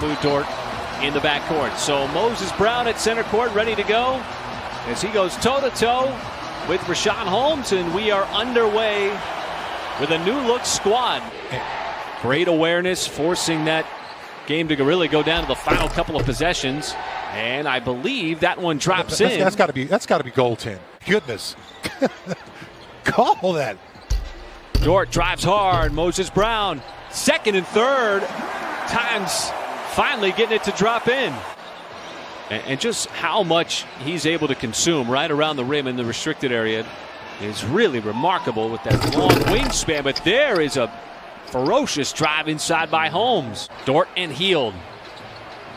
Lou Dort in the backcourt. So Moses Brown at center court, ready to go as he goes toe-to-toe with Richaun Holmes, and we are underway with a new-look squad. Great awareness, forcing that game to really go down to the final couple of possessions, and I believe that one drops in. That's got to be goaltend. Goodness, call that. Dort drives hard. Moses Brown, second and third times, finally getting it to drop in. And just how much he's able to consume right around the rim in the restricted area is really remarkable with that long wingspan. But there is a ferocious drive inside by Holmes. Dort and Hield.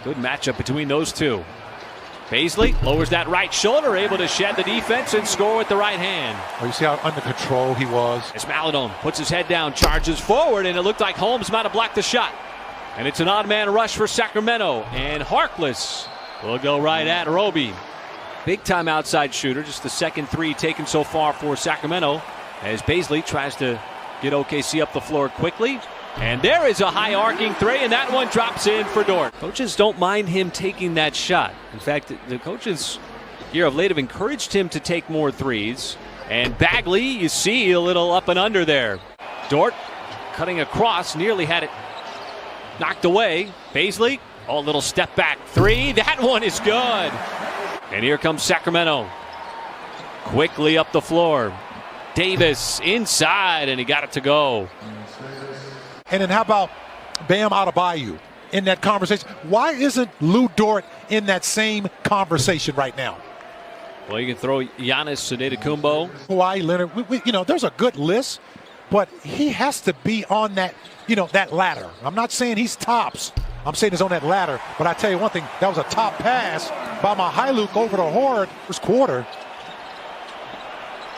Good matchup between those two. Baisley lowers that right shoulder, able to shed the defense and score with the right hand. Oh, you see how under control he was? As Maladon puts his head down, charges forward, and it looked like Holmes might have blocked the shot. And it's an odd man rush for Sacramento. And Harkless will go right at Roby. Big time outside shooter, just the second three taken so far for Sacramento, as Baisley tries to get OKC up the floor quickly. And there is a high arcing three, and that one drops in for Dort. Coaches don't mind him taking that shot. In fact, the coaches here of late have encouraged him to take more threes. And Bagley, you see a little up and under there. Dort cutting across, nearly had it knocked away. Baisley, a little step back three. That one is good. And here comes Sacramento. Quickly up the floor. Davis inside, and he got it to go. And then how about Bam Adebayo in that conversation? Why isn't Lou Dort in that same conversation right now? Well, you can throw Giannis Antetokounmpo. Kawhi Leonard. There's a good list, but he has to be on that, that ladder. I'm not saying he's tops. I'm saying he's on that ladder. But I tell you one thing, that was a top pass by Mykhailiuk over the Horde first quarter.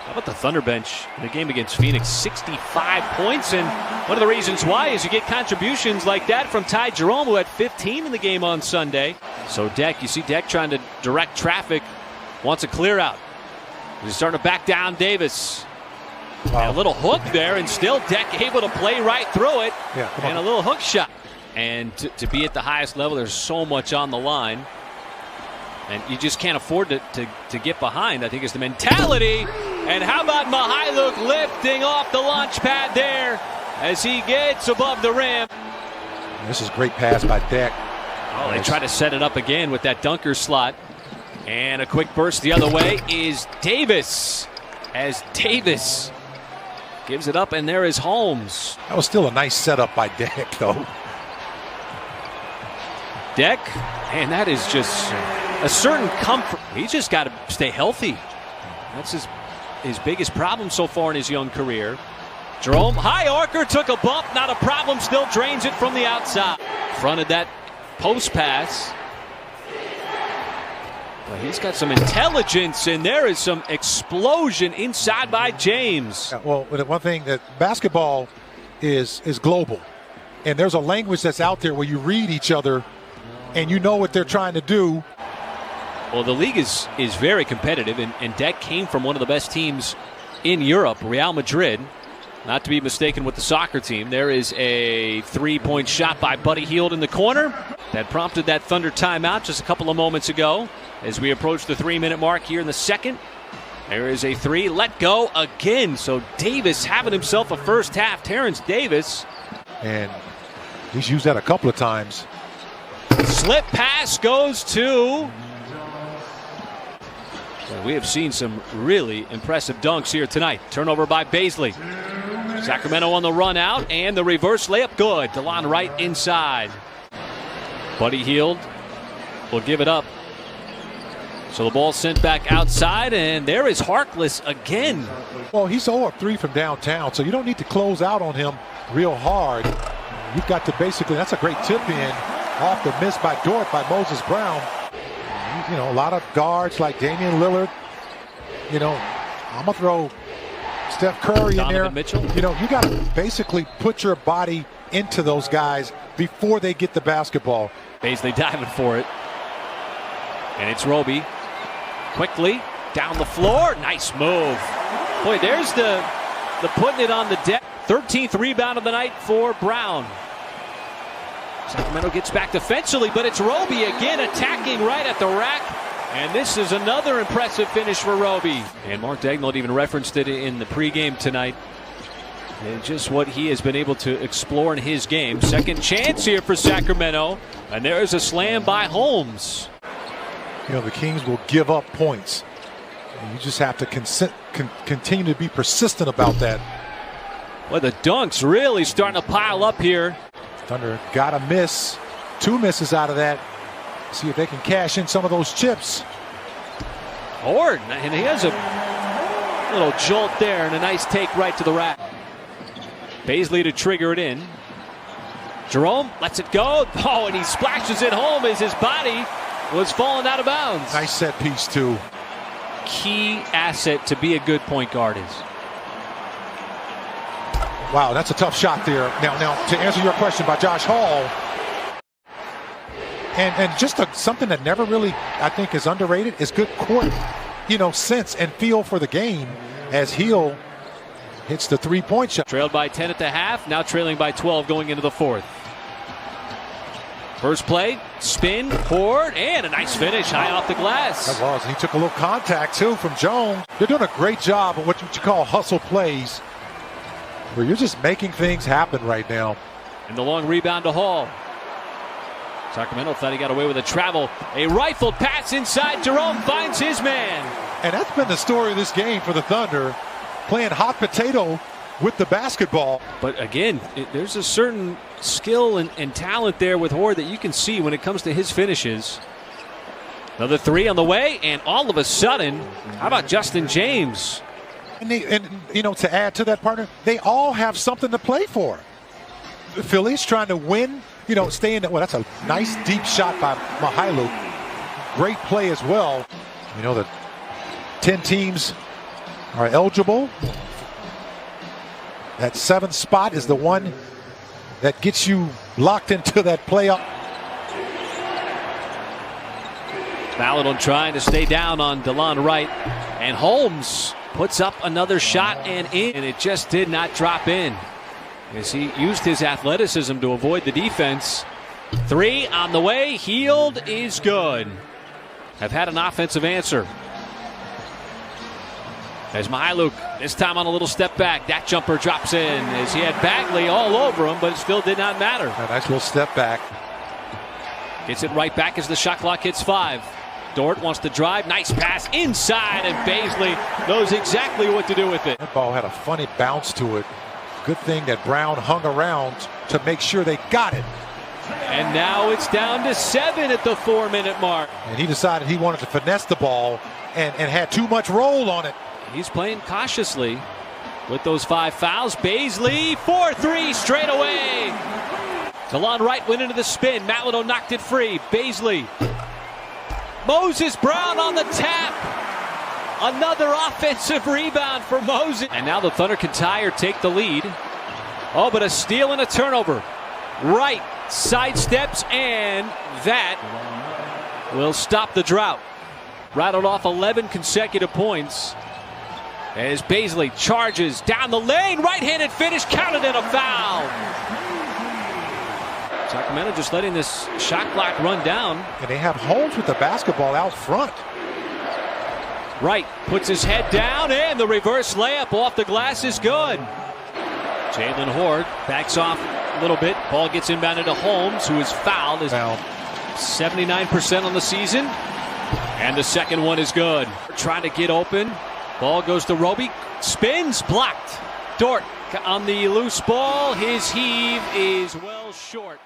How about the Thunder bench in the game against Phoenix? 65 points, and one of the reasons why is you get contributions like that from Ty Jerome, who had 15 in the game on Sunday. So Deck, you see Deck trying to direct traffic, wants a clear out. He's starting to back down Davis. Wow. A little hook there, and still Deck able to play right through it. And a little hook shot. And to be at the highest level, there's so much on the line. And you just can't afford to get behind, I think, is the mentality. And how about Mykhailiuk lifting off the launch pad there as he gets above the rim. This is a great pass by Deck. Oh, they try to set it up again with that dunker slot. And a quick burst the other way is Davis. As Davis gives it up, and there is Holmes. That was still a nice setup by Deck, though. Deck, and that is just a certain comfort. He's just got to stay healthy. That's his biggest problem so far in his young career. Jerome, high arcer, took a bump, not a problem, still drains it from the outside. Fronted that post pass. But he's got some intelligence, and there is some explosion inside by James. Yeah, well, one thing, that basketball is global. And there's a language that's out there where you read each other and you know what they're trying to do. Well, the league is very competitive, and Deck came from one of the best teams in Europe, Real Madrid. Not to be mistaken with the soccer team. There is a three-point shot by Buddy Hield in the corner that prompted that Thunder timeout just a couple of moments ago. As we approach the 3-minute mark here in the second, there is a three. Let go again. So Davis having himself a first half. Terrence Davis. And he's used that a couple of times. Slip pass goes to... We have seen some really impressive dunks here tonight. Turnover by Baisley. Sacramento on the run out, and the reverse layup good. DeLon right inside. Buddy Hield will give it up. So the ball sent back outside, and there is Harkless again. Well, he's 0 of 3 from downtown, so you don't need to close out on him real hard. You've got to basically, that's a great tip in off the miss by Dort by Moses Brown. A lot of guards like Damian Lillard. I'm going to throw Steph Curry in there. Mitchell. You got to basically put your body into those guys before they get the basketball. Baisley diving for it. And it's Roby. Quickly down the floor. Nice move. Boy, there's the putting it on the deck. 13th rebound of the night for Brown. Sacramento gets back defensively, but it's Roby again attacking right at the rack. And this is another impressive finish for Roby. And Mark Daigneault even referenced it in the pregame tonight. And just what he has been able to explore in his game. Second chance here for Sacramento. And there's a slam by Holmes. You know, the Kings will give up points. And you just have to continue to be persistent about that. Well, the dunks really starting to pile up here. Thunder got a miss. 2 misses out of that. See if they can cash in some of those chips. Horde, and he has a little jolt there and a nice take right to the rack. Baisley to trigger it in. Jerome lets it go. Oh, and he splashes it home as his body was falling out of bounds. Nice set piece, too. Key asset to be a good point guard is. Wow, that's a tough shot there. Now, to answer your question about Josh Hall, and just something that never really, I think, is underrated is good court, sense and feel for the game as Hill hits the 3-point shot. Trailed by 10 at the half, now trailing by 12 going into the fourth. First play, spin, Horde, and a nice finish high off the glass. That was. He took a little contact, too, from Jones. They're doing a great job of what you call hustle plays, where you're just making things happen right now. And the long rebound to Hall. Sacramento thought he got away with a travel. A rifled pass inside. Jerome finds his man. And that's been the story of this game for the Thunder, playing hot potato with the basketball. But again, there's a certain skill and talent there with Horde that you can see when it comes to his finishes. Another 3 on the way, and all of a sudden, how about Justin James? And to add to that, partner, they all have something to play for. The Phillies trying to win, stay in that. Well, that's a nice deep shot by Mihailuk. Great play as well. The 10 teams are eligible. That 7th spot is the one that gets you locked into that playoff. Maladon trying to stay down on DeLon Wright, and Holmes puts up another shot and it just did not drop in as he used his athleticism to avoid the defense. 3 on the way. Healed is good. Have had an offensive answer. As Mihailuk, this time on a little step back. That jumper drops in as he had Bagley all over him, but it still did not matter. A nice little step back. Gets it right back as the shot clock hits 5. Dort wants to drive. Nice pass inside, and Baisley knows exactly what to do with it. That ball had a funny bounce to it. Good thing that Brown hung around to make sure they got it. And now it's down to 7 at the 4-minute mark. And he decided he wanted to finesse the ball and had too much roll on it. He's playing cautiously with those 5 fouls. Baisley, 4-3 straight away. DeLon Wright went into the spin. Maladon knocked it free. Baisley. Moses Brown on the tap. Another offensive rebound for Moses. And now the Thunder can tie or take the lead. Oh, but a steal and a turnover. Wright sidesteps, and that will stop the drought. Rattled off 11 consecutive points as Baisley charges down the lane. Right-handed finish, counted in a foul. Sacramento just letting this shot clock run down. And they have Holmes with the basketball out front. Wright puts his head down, and the reverse layup off the glass is good. Jalen Horde backs off a little bit. Ball gets inbounded to Holmes, who is fouled. Is 79% on the season. And the second one is good. Trying to get open. Ball goes to Roby. Spins, blocked. Dort on the loose ball. His heave is well short.